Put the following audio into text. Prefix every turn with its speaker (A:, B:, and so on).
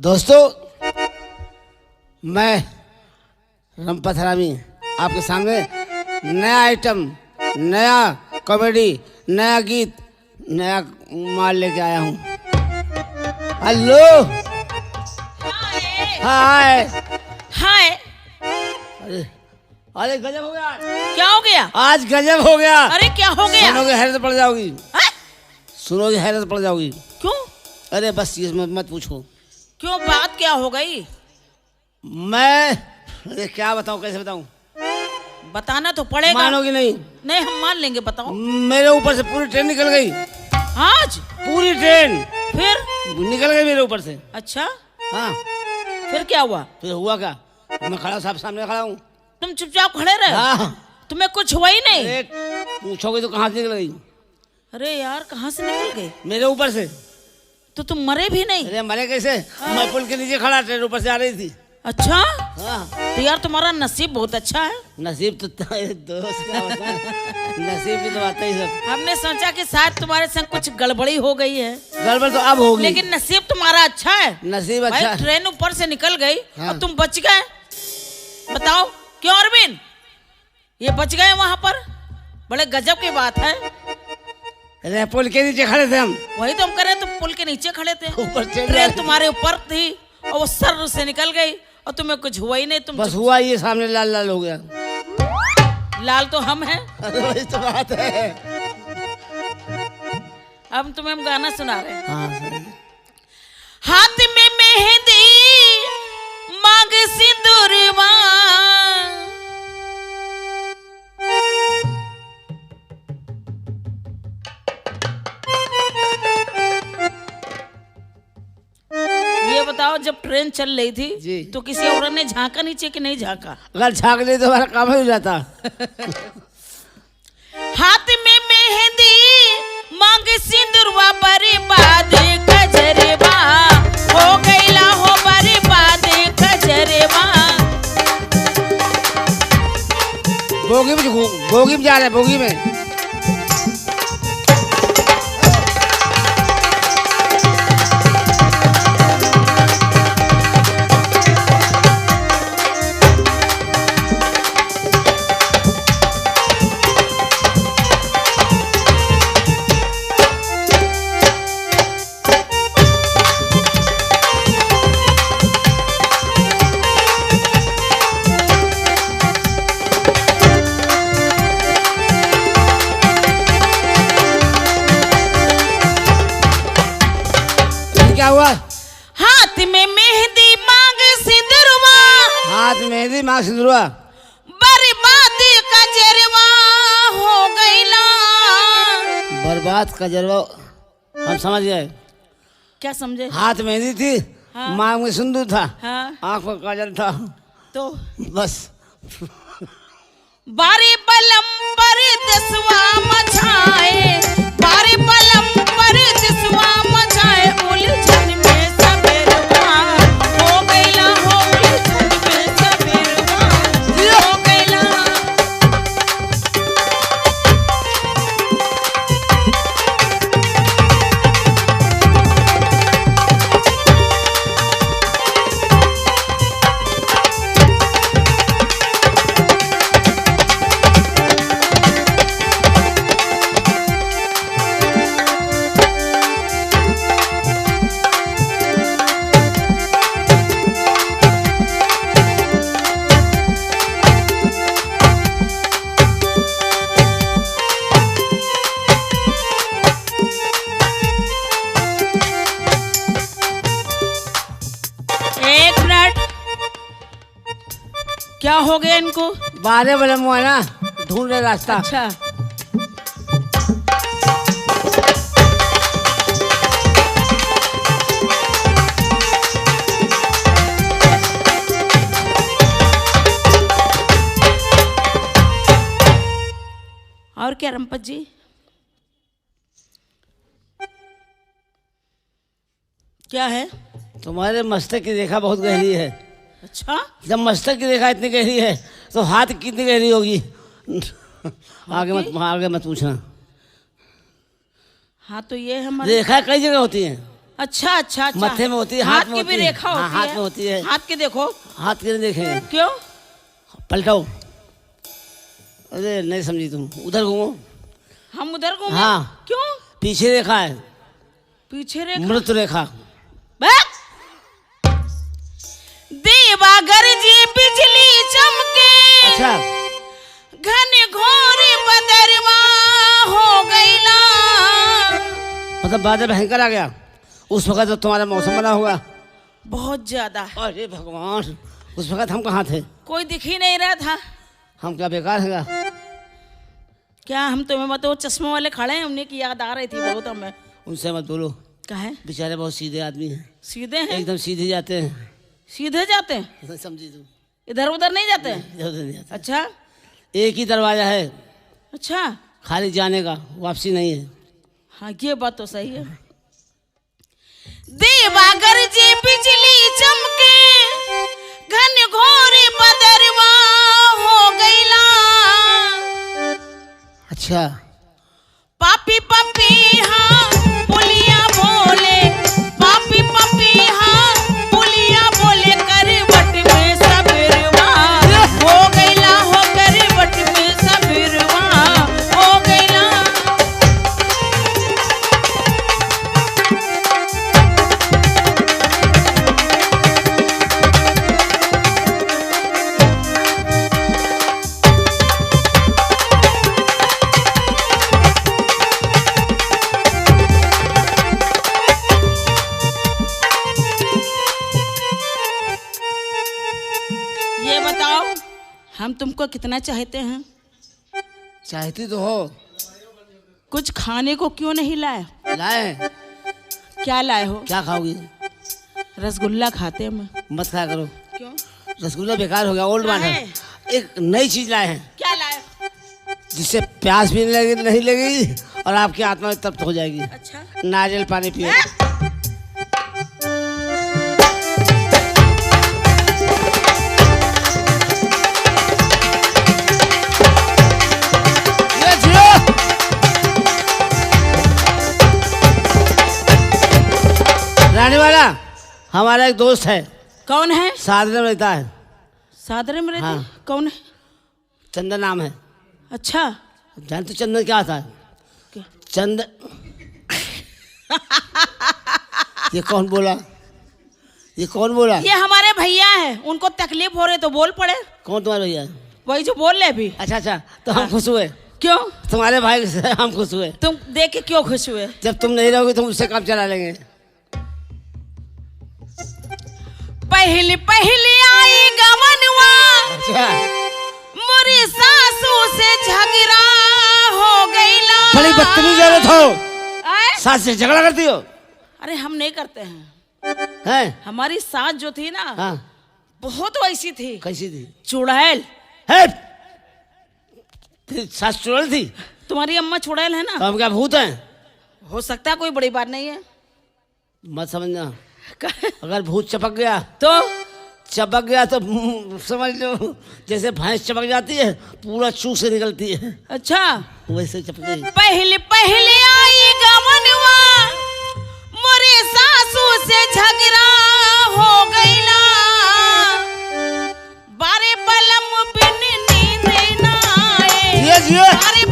A: दोस्तों, मैं रंपत हरामी आपके सामने नया आइटम, नया कॉमेडी, नया गीत, नया माल लेके आया हूँ। हेलो, हाय हाय। अरे गजब हो गया।
B: क्या हो गया?
A: आज गजब हो गया।
B: अरे क्या हो गया?
A: सुनोगे हैरत पड़ जाओगी। सुनोगे हैरत पड़ जाओगी।
B: क्यों?
A: अरे बस ये मत पूछो।
B: क्यों, बात क्या हो गई?
A: अरे क्या बताऊं, कैसे बताऊं?
B: बताना तो पड़ेगा।
A: मानोगी नहीं?
B: नहीं, हम मान लेंगे। बताओ।
A: मेरे ऊपर से पूरी ट्रेन निकल गई।
B: आज
A: पूरी ट्रेन
B: फिर
A: निकल गई मेरे ऊपर से।
B: अच्छा,
A: हाँ।
B: फिर क्या हुआ?
A: फिर हुआ क्या, मैं खड़ा साहब सामने खड़ा हूँ।
B: तुम चुपचाप खड़े रहे?
A: हाँ।
B: तुम्हें कुछ हुआ ही नहीं?
A: अरे पूछोगे तो कहाँ से निकल गई?
B: अरे यार, कहाँ से निकल गई?
A: मेरे ऊपर से।
B: तो तुम मरे भी नहीं?
A: अरे मरे कैसे? मैं पुल के नीचे खड़ा, ट्रेन ऊपर से आ रही थी।
B: अच्छा।
A: हाँ।
B: तो यार तुम्हारा नसीब बहुत अच्छा है।
A: नसीब तो दोस्त क्या होता है, नसीब की तो बात ही सब।
B: हमने सोचा कि शायद तुम्हारे संग कुछ गड़बड़ी हो गई है।
A: गड़बड़ तो अब होगी,
B: लेकिन नसीब तुम्हारा अच्छा है।
A: नसीब अच्छा है।
B: ट्रेन ऊपर से निकल गई।
A: हाँ।
B: और तुम बच गए। बताओ क्यों अरविंद, ये बच गए वहां पर? बड़े गजब की बात है।
A: अरे पुल के नीचे खड़े थे हम।
B: वही तो हम कर रहे, तुम पुल के नीचे खड़े थे।
A: ऊपर
B: ट्रेन तुम्हारे ऊपर थी और वो सर से निकल गई और तुम्हें कुछ हुआ ही नहीं। तुम
A: बस हुआ ये सामने लाल लाल हो गया।
B: लाल तो हम हैं।
A: अरे वही तो बात है।
B: अब तुम्हें हम गाना सुना रहे हैं।
A: हाँ, सही।
B: हाथ में मेहंदी, मांग सिंदूरवा, ये बताओ, जब ट्रेन चल रही थी
A: जी,
B: तो किसी औरत ने झांका नीचे कि नहीं झांका?
A: अगर झाँक ले तो हमारा काम ही हो जाता।
B: हाथ में मेहंदी, मांग सिंदूरवा, बर्बाद कजरवा हो गईला हो, बर्बाद कजरवा।
A: बोगी में जा रहे, बोगी में। क्या हुआ?
B: हाथ में मेहंदी, मांग सिंदूरवा,
A: हाथ में मेहंदी, मांग सिंदूरवा,
B: बर्बाद कजरवा हो गईला।
A: बर्बाद कजरवा, हम समझ गए।
B: क्या समझे?
A: हाथ में मेहंदी थी। हाँ। मांग में सिंदूर था।
B: हाँ।
A: आंख में काजल था।
B: तो
A: बस।
B: बारी पलम पर दसवा मछाए, बारी पलम पर दसवा मछाए, उलझन में सबेरवा हो गईला हो, उलझन में सबेरवा हो गईला। एक मिनट, क्या हो गया इनको?
A: बारे बड़े मुँह है ना, ढूंढ रहे रास्ता।
B: अच्छा, और क्या रंपत जी? क्या है?
A: तुम्हारे मस्तक की रेखा बहुत गहरी है।
B: अच्छा,
A: जब मस्तक की रेखा इतनी गहरी है तो हाथ कितनी गहरी होगी? आगे मत पूछना।
B: हाँ तो ये हमारे
A: रेखा कई जगह होती है।
B: अच्छा अच्छा अच्छा,
A: मत्थे में होती है,
B: हाथ
A: में
B: की भी
A: होती है।
B: रेखा
A: हाँ,
B: होती
A: हाथ
B: है।
A: में होती है।
B: हाथ के देखो।
A: हाथ के नहीं देखे।
B: क्यों?
A: पलटाओ। अरे नहीं समझी तुम, उधर घूमो।
B: हम उधर घूमे?
A: हाँ।
B: क्यों?
A: पीछे रेखा है,
B: पीछे रेखा?
A: मृत रेखा।
B: बस! देवा गरजे बिजली चमके,
A: अच्छा,
B: घन घोर बदरवा हो गईला।
A: मतलब बादल भयंकर आ गया उस वक्त, तो तुम्हारा मौसम बना होगा
B: बहुत ज्यादा।
A: अरे भगवान, उस वक्त हम कहाँ थे?
B: कोई दिख ही नहीं रहा था।
A: हम क्या बेकार हैगा?
B: क्या हम तुम्हें बताओ, चश्मे वाले खड़े हैं, उन्हें की याद आ रही थी बहुत हमें।
A: उनसे मत बोलो,
B: कहे
A: बेचारे बहुत सीधे आदमी हैं,
B: सीधे हैं?
A: एकदम सीधे जाते हैं।
B: सीधे जाते हैं?
A: समझी तुम?
B: इधर उधर नहीं जाते हैं?
A: इधर उधर नहीं जाते।
B: अच्छा
A: एक ही दरवाजा है
B: अच्छा।
A: खाली जाने का, वापसी नहीं है।
B: हाँ ये बात तो सही है। देवा गरजे बिजली चमके, घन घोर बदरवा हो गईला।
A: अच्छा,
B: पापी पपी हाँ पुलिया बोले, पापी पपी हाँ पुलिया बोले, करवट में सबरवा हो गईला, हो करवट में सबरवा हो गईला। ये बताओ, हम तुमको कितना चाहते हैं?
A: चाहती तो हो।
B: कुछ खाने को क्यों नहीं लाए?
A: लाए हैं।
B: क्या लाए हो?
A: क्या खाओगी?
B: रसगुल्ला खाते हैं मैं।
A: मत खाया करो,
B: क्यों?
A: रसगुल्ला बेकार हो गया, ओल्ड
B: क्या
A: मार्ट
B: है?
A: है। एक नई चीज लाए हैं
B: क्या लाए?
A: जिससे प्यास भी नहीं लगेगी और आपकी आत्मा तृप्त हो जाएगी।
B: अच्छा
A: नारियल पानी पियो। ये जियो। रानी वाला हमारा एक दोस्त है,
B: कौन है?
A: साधन में रहता है।
B: सादरे में रहते?
A: हाँ।
B: कौन है?
A: चंदन नाम है।
B: अच्छा
A: जानते हो चंदन क्या होता है?
B: क्या?
A: चंदन ये कौन बोला? ये कौन बोला?
B: ये हमारे भैया है, उनको तकलीफ हो रही तो बोल पड़े।
A: कौन तुम्हारे भैया है?
B: वही जो बोल रहे अभी।
A: अच्छा अच्छा, तो हम खुश हुए।
B: क्यों?
A: तुम्हारे भाई से हम खुश हुए।
B: तुम देख के क्यों खुश हुए?
A: जब तुम नहीं रहोगे तो हम उससे काम चला लेंगे।
B: पहली पहली आई गमनवा,
A: अच्छा,
B: मोरी सासू से झगड़ा हो गईला।
A: बड़ी बदतमीज औरत हो,
B: आए?
A: सास से झगड़ा करती हो?
B: अरे हम नहीं करते हैं।
A: हैं?
B: हमारी सास जो थी ना,
A: हाँ,
B: बहुत वैसी थी,
A: कैसी थी?
B: चुड़ैल।
A: है? तेरी सास चुड़ैल थी?
B: तुम्हारी अम्मा चुड़ैल है
A: तो
B: ना?
A: हम क्या भूत हैं?
B: हो सकता है, कोई बड़ी बात नहीं है।
A: मत समझना, अगर भूत चपक गया तो समझ लो जैसे भैंस चपक जाती है, पूरा चूक से निकलती है,
B: अच्छा
A: वैसे चपक गई।
B: पहले पहले आई गमनवा, मोरे सासू से झगड़ा हो गईला। बारे बलम बिन नींद ना आए,
A: जियो जियो।
B: बारे